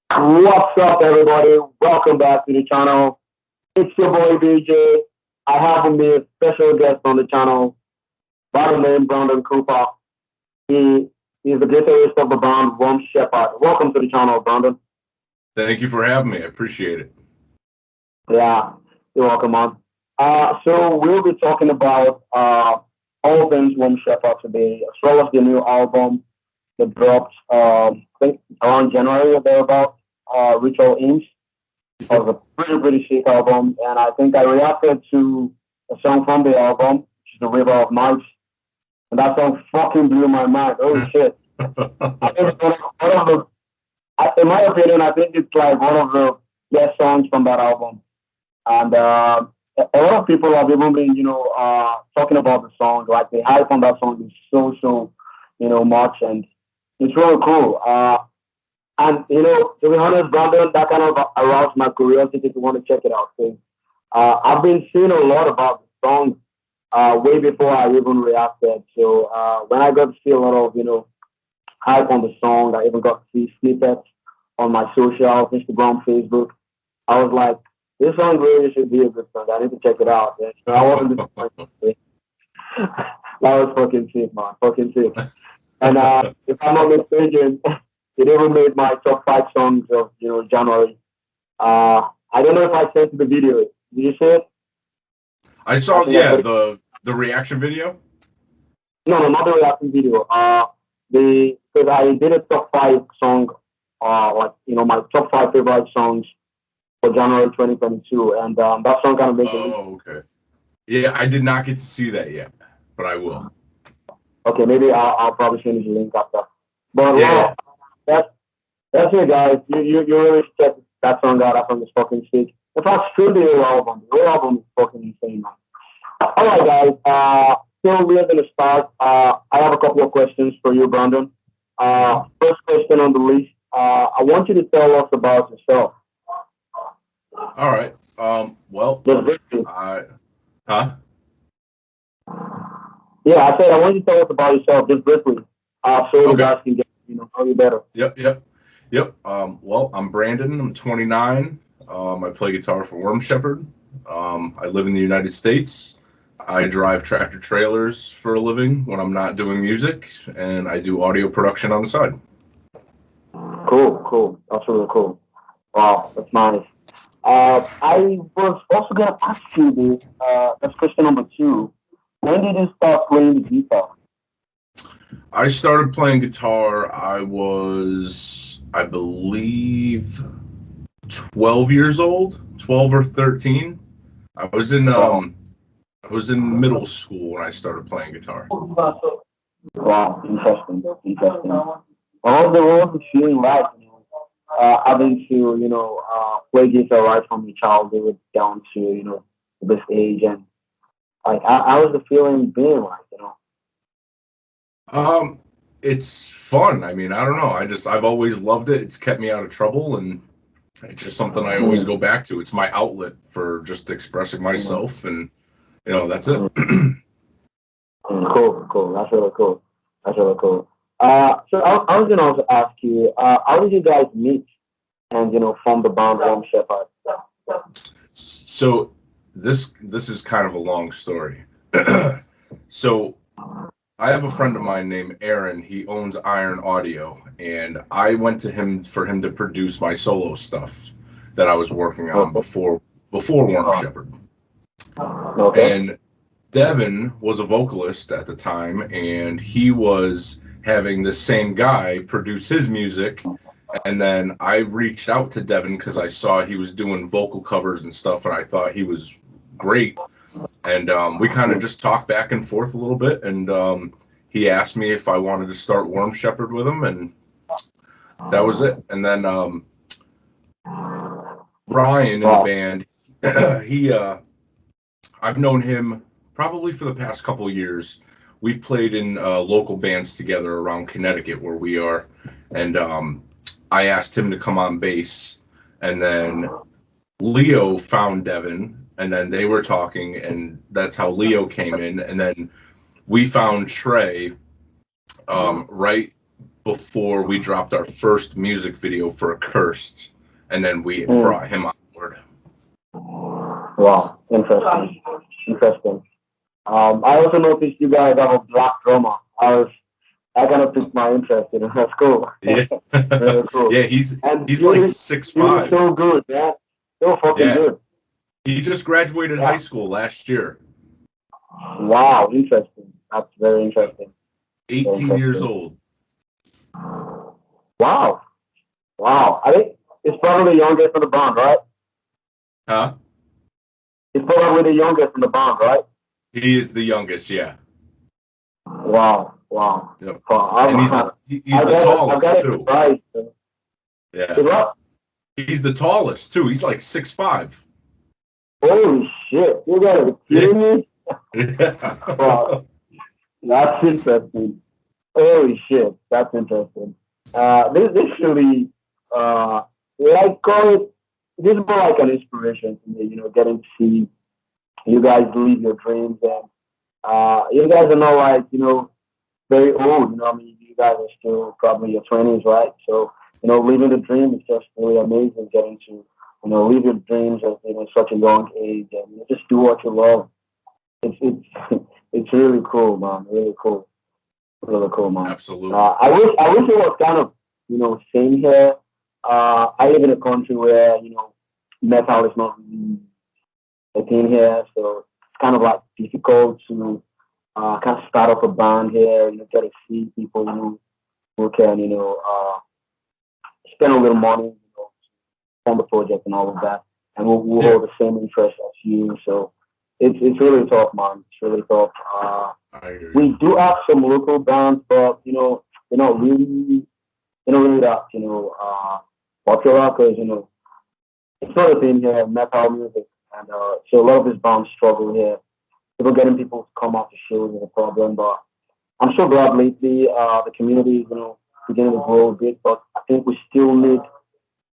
What's up, everybody? Welcome back to the channel. It's your boy BJ. I have with me a special guest on the channel by the name Brandon Cooper. He is the guitarist of the band Shepard. Welcome to the channel, Brandon. Thank you for having me. I appreciate it. Yeah, you're welcome, man. So we'll be talking about all things Shepard today, as well as the new album that dropped, I think around January or thereabout, Ritual Aims. It was a pretty sick album, and I think I reacted to a song from the album, which is The River of Nights, and that song fucking blew my mind. Oh shit! I think it's one of the, in my opinion, I think it's like one of the best songs from that album, and a lot of people have even been, talking about the song. Like the hype on that song is so, much, and it's really cool. And to be honest, Brandon, that kind of aroused my curiosity to want to check it out. So, I've been seeing a lot about the song way before I even reacted. So when I got to see a lot of hype on the song, I even got to see snippets on my socials, Instagram, Facebook. I was like, this song really should be a good song. I need to check it out. And so I wasn't disappointed. That was fucking sick, man. Fucking sick. And if I'm not mistaken, it even made my top five songs of January. I don't know if I sent the video. Did you see it? I saw, the reaction video. No, not the reaction video. Because I did a top five song, my top five favorite songs for January 2022, and that song kind of made the list. Oh, okay. Yeah, I did not get to see that yet, but I will. Okay, maybe I'll probably send you the link after. But Yeah. that's it, guys. You really should check that song out. That song is fucking sick. In fact, stream the whole album. The whole album is fucking insane, man. All right, guys. So we're gonna start. I have a couple of questions for you, Brandon. First question on the list. I want you to tell us about yourself. All right. Well, Just briefly. huh? Yeah, I said I want you to tell us about yourself just briefly. So you Okay. guys can get know you better. Yep. Well, I'm Brandon. I'm 29. I play guitar for Shepard. I live in the United States. I drive tractor trailers for a living when I'm not doing music, and I do audio production on the side. Cool. That's really cool. Wow, that's nice. I was also gonna ask you this. That's question number two. When did you start playing the guitar? I started playing guitar. I believe, 12 years old, 12 or 13. I was in Wow. middle school when I started playing guitar. Wow, interesting. What was the feeling like? Having to play guitar right from your childhood down to this age, and like how was the feeling being like? Um, it's fun. I mean, I don't know. I've always loved it. It's kept me out of trouble, and it's just something I always Mm, go back to. It's my outlet for just expressing mm, myself, and that's it. mm, cool. That's really cool. So I was gonna also ask you, how did you guys meet and form the band Shepard? So this is kind of a long story. So I have a friend of mine named Aaron. He owns Iron Audio, and I went to him for him to produce my solo stuff that I was working on Okay. before Shepard. Okay. And Devin was a vocalist at the time, and he was having the same guy produce his music. And then I reached out to Devin because I saw he was doing vocal covers and stuff, and I thought he was great. And we kind of just talked back and forth a little bit, and he asked me if I wanted to start Shepard with him, and that was it. And then Brian in the Wow. band, he I've known him probably for the past couple of years. We've played in local bands together around Connecticut where we are, and I asked him to come on bass, and then Leo found Devin, and then they were talking, and that's how Leo came in, and then we found Trey right before we dropped our first music video for Accursed, and then we Mm. brought him on board. Wow, interesting. Interesting. I also noticed you guys have a black drummer. I kind of took my interest in it. That's cool. Yeah, Really cool. yeah, And he's like you six you did five. so good, man. So fucking Yeah, good. he just graduated high Yeah. school last year. Wow, interesting. That's very interesting. Very 18 years interesting. old. Wow. Wow. I think it's probably the youngest in the band, right? Huh? It's probably the youngest in the band, right? He is the youngest, yeah. Wow. Wow. Yep. Wow. And he's the I've got tallest it too. surprised. Yeah. What? He's the tallest too. He's like 6'5". Holy shit. You guys are Yeah. kidding me? Yeah. Wow. That's interesting. Holy shit. That's interesting. This really, I call it, this is more like an inspiration to me, getting to see you guys live your dreams. And you guys are not like, very old. I mean, you guys are still probably your 20s, right? So, living the dream is just really amazing. Getting to, live your dreams at such a young age, and just do what you love. It's it's really cool, man. Really cool, really cool, man. Absolutely. I wish it was kind of same here. I live in a country where metal is not really a thing here, so it's kind of like difficult to kind of start up a band here. Get to see people who can spend a little money, on the project and all of that, and we'll Yeah, hold the same interest as you. So it's really tough, man. It's really tough. I hear you. We do have some local bands, but they're not really that popular because it's not a thing here, metal music, and so a lot of these bands struggle here. People getting people to come out to shows is a problem, but I'm so glad lately the community is beginning to grow a bit, but I think we still need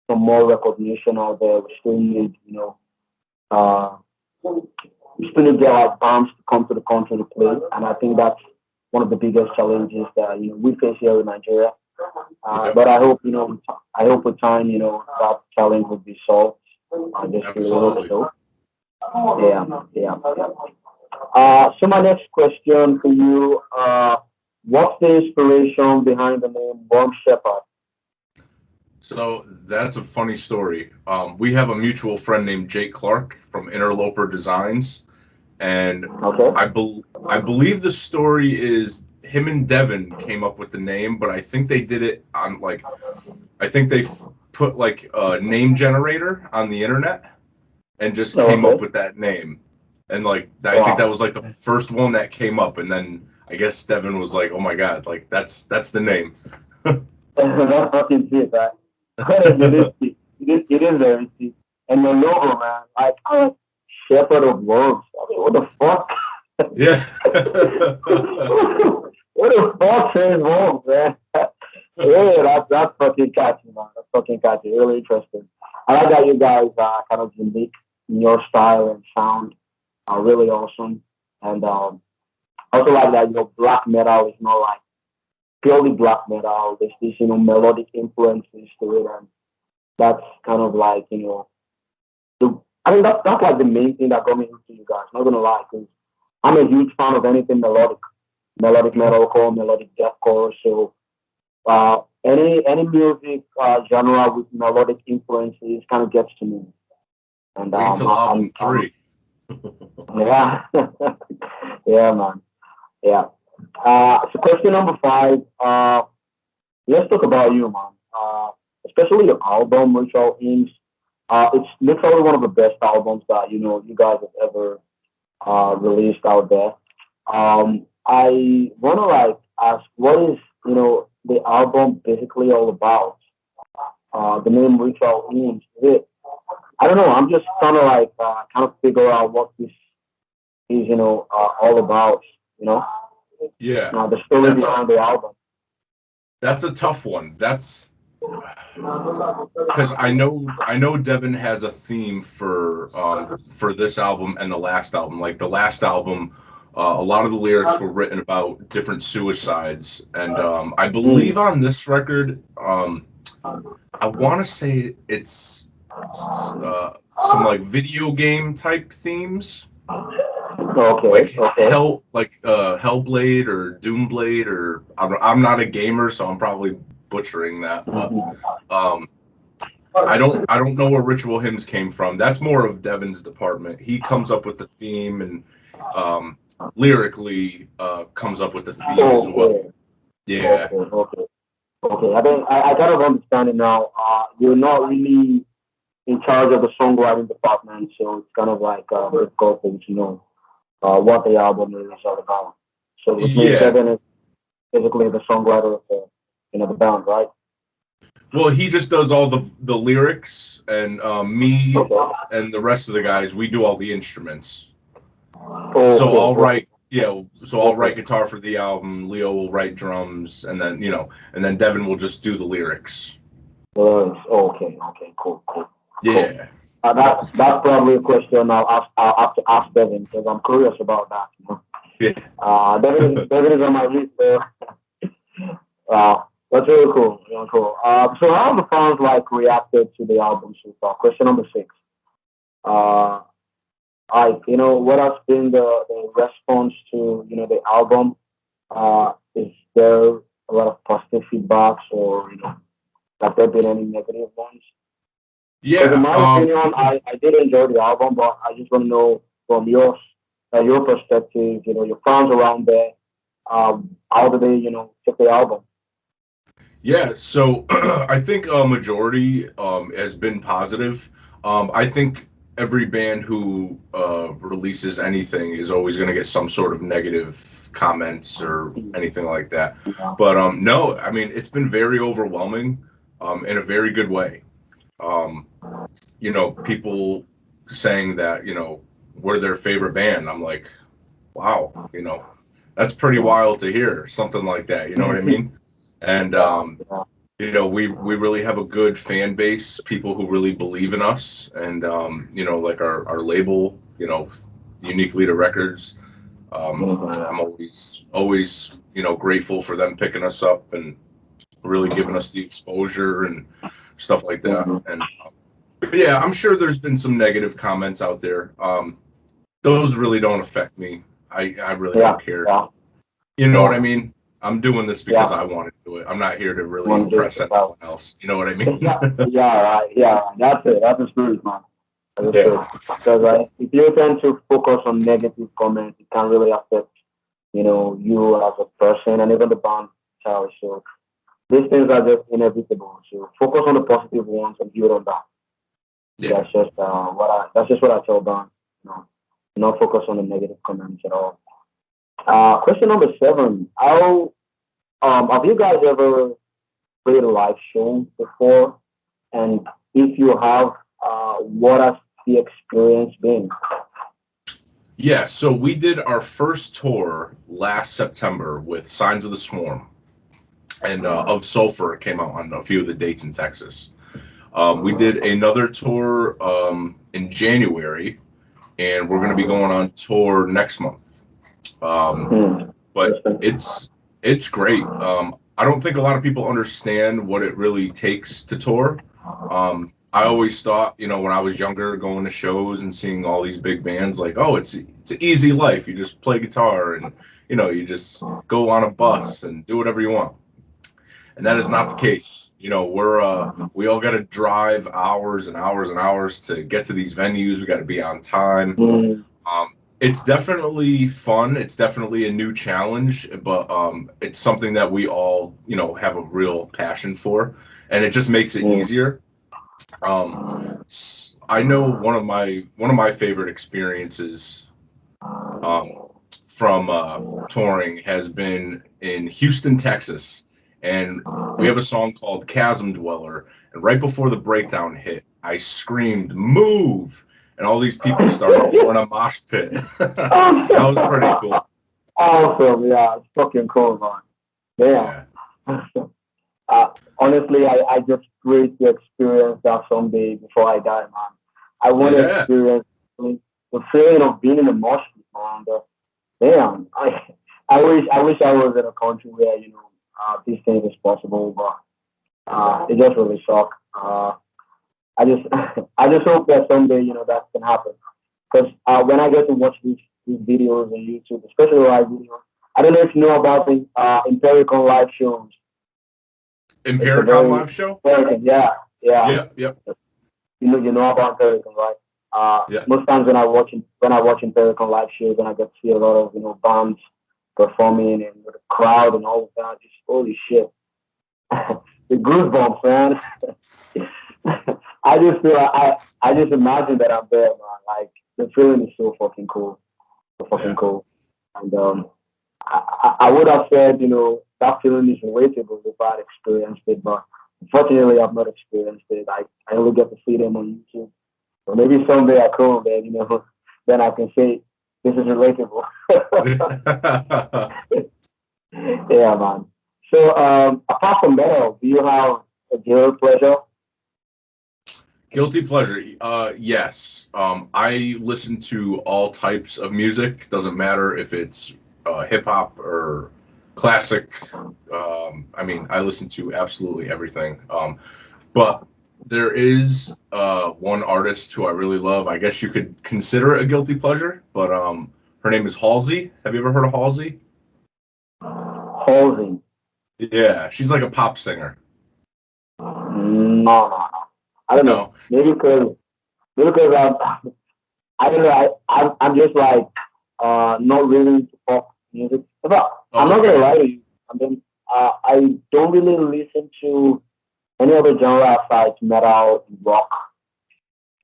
some more recognition out there. We still need uh, we still need to get like bands to come to the country to play, and I think that's one of the biggest challenges that we face here in Nigeria. Yep, But I hope with time, that challenge will be solved. I just really hope absolutely. so. Yeah, yeah, yeah. So my next question for you, what's the inspiration behind the name Worm Shepherd? So that's a funny story. We have a mutual friend named Jake Clark from Interloper Designs, and Okay. I believe the story is him and Devin came up with the name, but I think they did it on like I think they put like a name generator on the internet and just Oh, came up okay. with that name. And like I think that Wow. was like the first one that came up, and then I guess Devin was like, "Oh my god, like that's the name." That's fucking shit, right? Honestly, it is cheap. It is very cheap. And your logo, man, like, Shepherd of Wolves. I mean, what the fuck? Yeah. What the fuck says Wolves, man? Yeah, that's fucking catchy, man. That's fucking catchy. Really interesting. I like that you guys are kind of unique in your style and sound. Are really awesome. And I also like that black metal is not like purely black metal. There's this melodic influences to it, and that's kind of like I mean that's like the main thing that got me into you guys. Not gonna lie, because I'm a huge fan of anything melodic, melodic Mhm. metalcore, melodic deathcore. So any music genre with melodic influences kind of gets to me, and Wait till album I'm 3. yeah, yeah, man, yeah. So question number 5. Let's talk about you, man. Especially your album, Ritual Inc. It's literally one of the best albums that you guys have ever released out there. I wanna like ask, what is the album basically all about? The name Ritual Inc. Is it? I don't know. I'm just trying to like kind of figure out what this is, all about. You know, Yeah. the story That's a behind the album. that's a tough one. That's because I know Devin has a theme for this album and the last album. Like the last album A lot of the lyrics were written about different suicides, and I Mm. believe on this record, I want to say it's some like video game type themes, Okay, okay. like Hellblade or Doomblade, or I'm not a gamer, so I'm probably butchering that, but Mhm. um, I don't know where Ritual Hymns came from. That's more of Devin's department. He comes up with the theme and um, lyrically comes up with the theme as well. Okay, Yeah. okay, okay, okay. I think I kind of understand it now. You're not really in charge of the songwriting department, so it's kind of like difficult thing to know what the album is all about. So which means Yes. Devin is basically the songwriter of the band, right? Well, he just does all the lyrics, and me Okay, and the rest of the guys, we do all the instruments. So okay, I'll okay, write, so I'll okay. write guitar for the album. Leo will write drums, and then and then Devin will just do the lyrics. Okay, okay, cool, cool, cool. Yeah. That's probably a question I'll have to ask Devin because I'm curious about that. You know? Yeah. Devin is on my list there. That's really cool. Really cool. So how have the fans like reacted to the album so far? Question number six. Uh, what has been the response to the album? Is there a lot of positive feedbacks, or have there been any negative ones? Because in Yeah. my opinion, I did enjoy the album, but I just want to know from your perspective, your fans around there, how do they, take the album? Yeah, so I think a majority has been positive. I think every band who releases anything is always going to get some sort of negative comments or anything like that. Yeah. But no, I mean, it's been very overwhelming in a very good way. Um, people saying that, we're their favorite band. I'm like, wow, that's pretty wild to hear, something like that. You know what I mean? And Yeah, yeah. we really have a good fan base, people who really believe in us, and like our label, Unique Leader Records. I'm Mhm. always grateful for them picking us up and really giving us the exposure and stuff like that. Mhm. And but yeah, I'm sure there's been some negative comments out there. Those really don't affect me. I really Yeah, don't care. yeah, You know what I yeah, mean? I'm doing this because yeah. I want to do it. I'm not here to really One day, impress anyone else. You know what I mean? yeah, yeah, right, yeah. That's it. That's the spirit, man. That's the Yeah. spirit. Because if you tend to focus on negative comments, it can really affect, you as a person and even the band itself. So these things are just inevitable. So focus on the positive ones and build on that. Yeah. That's just what I tell them. You know, not focus on the negative comments at all. Question number seven. How have you guys ever played a live show before? And if you have, what has the experience been? Yeah. So we did our first tour last September with Signs of the Swarm, and of Sulfur came out on a few of the dates in Texas. We did another tour in January, and we're going to be going on tour next month. Um, Hmm. but Interesting. it's great. I don't think a lot of people understand what it really takes to tour. I always thought, when I was younger, going to shows and seeing all these big bands, like, oh, it's an easy life. You just play guitar and you just go on a bus and do whatever you want. And that is not the case. We all got to drive hours and hours and hours to get to these venues. We got to be on time. Hmm. Um, it's definitely fun. It's definitely a new challenge, but it's something that we all, have a real passion for, and it just makes it Hmm. easier. Um, I know one of my favorite experiences um, from touring has been in Houston, Texas, and we have a song called "Chasm Dweller." And right before the breakdown hit, I screamed "Move!" and all these people started doing a mosh pit. That was pretty cool. Awesome. Yeah, it's fucking cool, man. Yeah, Yeah. Honestly, I just pray to experience that someday before I die, man. I want to yeah, experience the feeling of being in a mosh pit, man. damn, I wish I was in a country where these things is possible, but it just really sucks. I just I just hope that someday that can happen. Because when I get to watch these videos on YouTube, especially live videos, I don't know if you know about the empirical live shows. It's a Impericon very live show? yeah, yeah. Yeah, yep, You know about empirical, right? yeah. Most times when I watch empirical live shows, and I get to see a lot of bands performing and the crowd and all of that, just holy shit, the goosebumps, man. I just feel I just imagine that I'm there, man. Like the feeling is so fucking cool, so fucking Yeah. cool. And I would have said, that feeling is relatable if I had experienced it, but unfortunately, I've not experienced it. I only get to see them on YouTube. So maybe someday I could, man, then I can say this is relatable. Yeah, man. So, apart from that, do you have a guilty pleasure? Guilty pleasure. Yes. I listen to all types of music. Doesn't matter if it's hip hop or classic. I mean, I listen to absolutely everything. But there is one artist who I really love. I guess you could consider it a guilty pleasure, but her name is Halsey. Have you ever heard of Halsey? Halsey. Yeah, she's like a pop singer. No, no, no. I don't know. No. Maybe because I don't know. I'm just like not really into pop music. But I'm Oh, not gonna okay. lie to you. I mean, I don't really listen to any other genre aside metal and rock.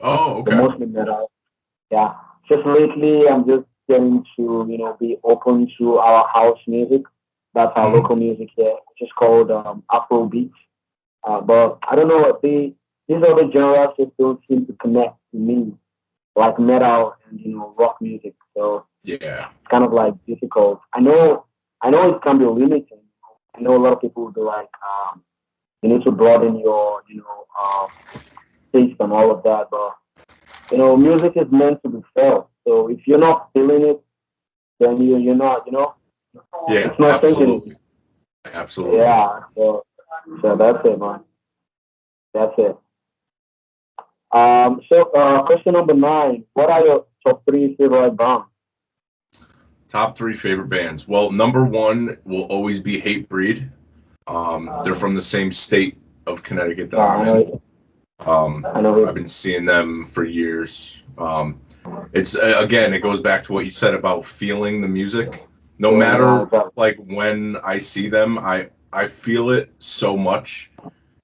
Oh, The okay. mostly metal. Yeah. Just lately, I'm just getting to be open to our house music. That's our Hmm. local music here, which is called Afro beats. But I don't know, these other genres just don't seem to connect to me, like metal and rock music. So Yeah. it's kind of like difficult. I know it can be limiting. I know a lot of people will be like, you need to broaden your taste and all of that. But music is meant to be felt. So if you're not feeling it, then you're not. Yeah, It's not thinking. absolutely. Absolutely. Yeah. So that's it, man. That's it. So, question number 9. What are your top three favorite bands? Top three favorite bands. Well, number one will always be Hate Breed. They're from the same state of Connecticut that Yeah, I'm I in. know. I know I've it. been seeing them for years. It's again, it goes back to what you said about feeling the music. No Yeah, matter exactly. like when I see them, I feel it so much,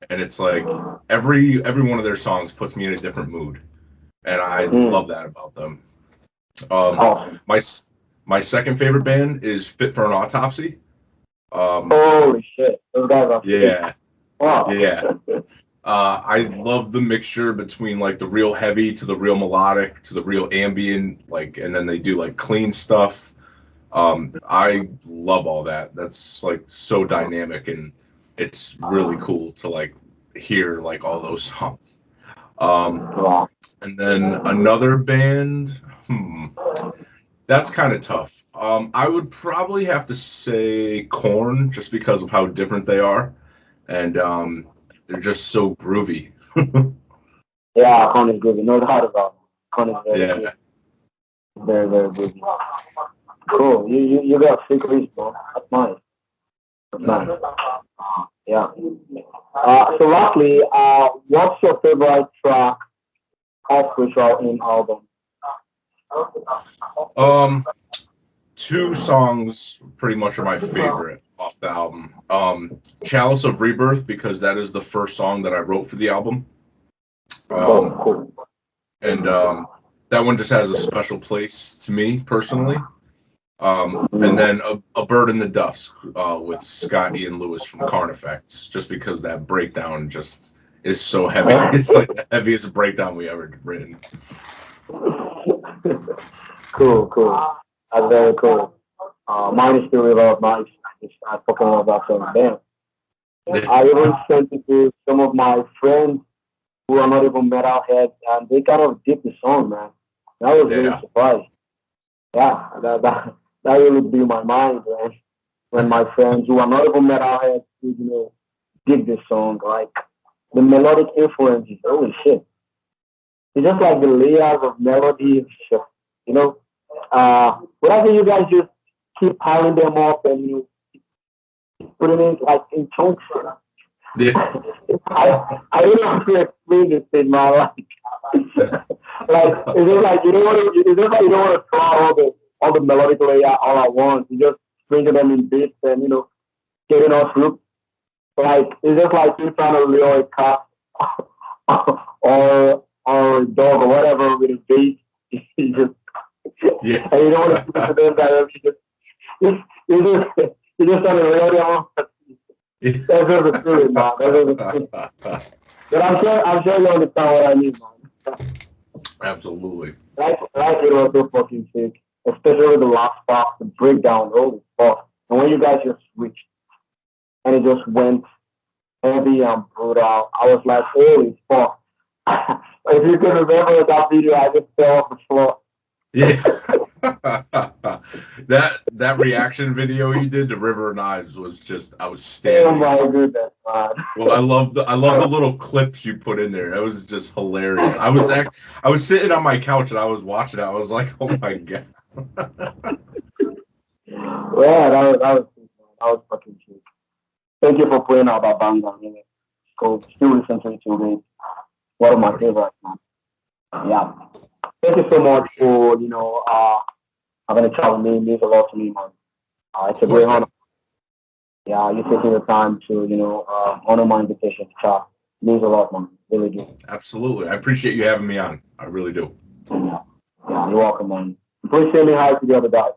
and it's like every one of their songs puts me in a different mood, and I Mm, love that about them. Um, awesome. my my second favorite band is Fit for an Autopsy. Um, Holy shit, those guys are sick. yeah, Wow. yeah. I love the mixture between like the real heavy to the real melodic to the real ambient, like, and then they do like clean stuff. I love all that. That's like so dynamic, and it's really cool to like hear like all those songs. Um, Wow. and then another band, that's kind of tough. I would probably have to say Corn just because of how different they are, and they're just so groovy. Yeah, Con is good. No doubt about it. Con is very good. Yeah. Very, very good. Cool. You got secrets, bro. That's nice. That's nice. Mm. Yeah. So lastly, what's your favorite track of Ritual in album? Um, Two songs pretty much are my favorite off the album. Chalice of Rebirth because that is the first song that I wrote for the album. Oh, Um, cool. and that one just has a special place to me personally. And Mm. then a Bird in the Dusk with Scott Ian Lewis from Carnifex, just because that breakdown just is so heavy. It's like the heaviest breakdown we ever written. Cool, cool. That's very cool. Mine is still really nice. I fucking love that song. Damn. I even sent it to some of my friends who are not even metalheads, and they kind of dig the song, man. I was really Yeah. surprised. Yeah, that really blew my mind, man. When my friends who are not even metalheads, dig this song, like the melodic influences, holy shit. It's just like the layers of melody and shit, you know. Whatever you guys just keep piling them up and putting it like in chunks. Yeah. I don't know how to explain this thing, man. Like it's just like it's just like you don't want to throw all the melodic layer all at once. You just bringing them in bits and getting us through. Like it's just like you trying to lure a cat or a dog or whatever with a bait. You just Yeah. and you don't want to put it to them direction. You just trying to lure them on. That's just the feeling, man. That's just the feeling. But I'm sure you understand what I mean, man. Absolutely. Like it was so fucking sick, especially the last part, the breakdown. Holy fuck! And when you guys just switched and it just went heavy and brutal, I was like, holy fuck! If you can remember that video, I just fell off the floor. Yeah. that reaction video you did to River Knives was just Oh outstanding. my goodness, man! Well, I love the little clips you put in there. That was just hilarious. I was sitting on my couch and I was watching it. I was like, oh my god. Yeah, that was sick, man. That was fucking sick. Thank you for playing out that banger, man. Cool. Still listen to it today. One of my favorites, man. Yeah. Thank you so much Appreciate it. for having a chat with me. It means a lot to me, man. It's Of a great course, honor. man. Yeah, you taking the time to honor my invitation to chat. It means a lot, man. Really do. Absolutely. I appreciate you having me on. I really do. Yeah, yeah, you're welcome, man. Please say me hi to the other guys.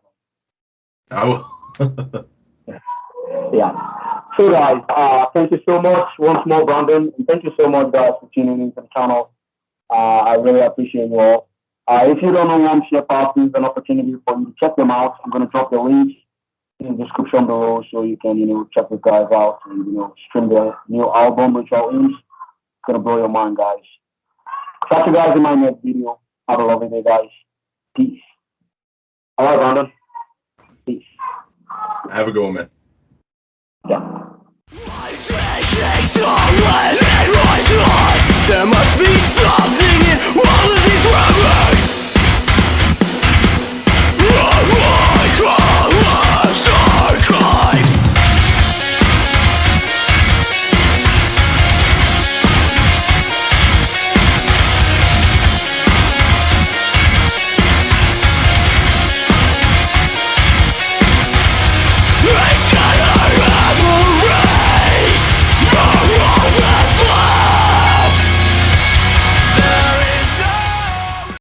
I will. Yeah. So, guys, thank you so much once more, Brandon, and thank you so much, guys, for tuning into the channel. I really appreciate you all. If you don't know Shepard, this is an opportunity for you to check them out. I'm going to drop the links in the description below so you can, check the guys out and, stream their new album, Ritual Aims. It's going to blow your mind, guys. Catch you guys in my next video. Have a lovely day, guys. Peace. All right, Brandon. Peace. Have a good one, man. Yeah.